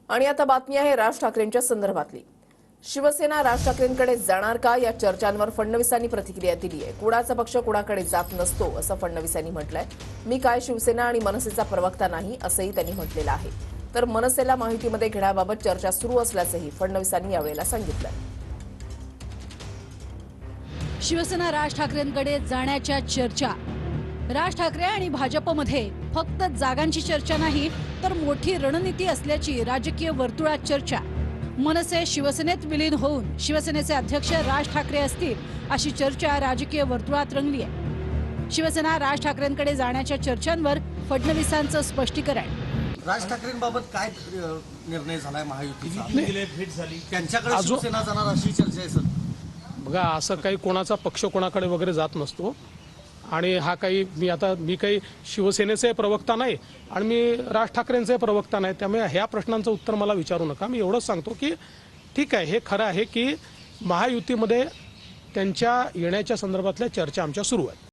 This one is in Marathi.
आणि आता बातमी आहे राज ठाकरेंच्या संदर्भातली। शिवसेना राज ठाकरेंकडे जाणार का या चर्चांवर फडणवीसांनी प्रतिक्रिया दिली आहे। कुणाचा पक्ष कुणाकडे जात नसतो असं फडणवीसांनी म्हटलंय। मी काय शिवसेना आणि मनसेचा प्रवक्ता नाही असंही त्यांनी म्हटलेलं आहे। तर मनसेला माहितीमध्ये घेण्याबाबत चर्चा सुरू असल्याचंही फडणवीसांनी यावेळेला सांगितलं। शिवसेना राज ठाकरेंकडे जाण्याच्या चर्चा। राज ठाकरे आणि भाजपमध्ये फक्त जागांची चर्चा नाही तर मोठी रणनीती असल्याची राजकीय वर्तुळात चर्चा। मनसे शिवसेनेत विलीन होऊन शिवसेनेचे अध्यक्ष राज ठाकरे असतील अशी चर्चा राजकीय वर्तुळात रंगली आहे। शिवसेना राज ठाकरेंकडे जाण्याच्या चर्चांवर फडणवीसांचं स्पष्टीकरण। राज ठाकरेंबाबत काय निर्णय झालाय महायुतीचा? भेट झाली त्यांच्याकडे शिवसेना जाणार अशी चर्चा आहे सर। बघा, असं काही कोणाचा पक्ष कोणाकडे वगैरे जात नसतो आणि हा काही मी काही शिवसेनेचे प्रवक्ता नाही आणि मी राज ठाकरेंचे प्रवक्ता नाही, त्यामुळे ह्या प्रश्नांचं उत्तर मला विचारू नका। मी एवढंच सांगतो की ठीक आहे, हे खरं आहे की महायुतीमध्ये त्यांच्या येण्याच्या संदर्भातल्या चर्चा आमच्या सुरू आहेत।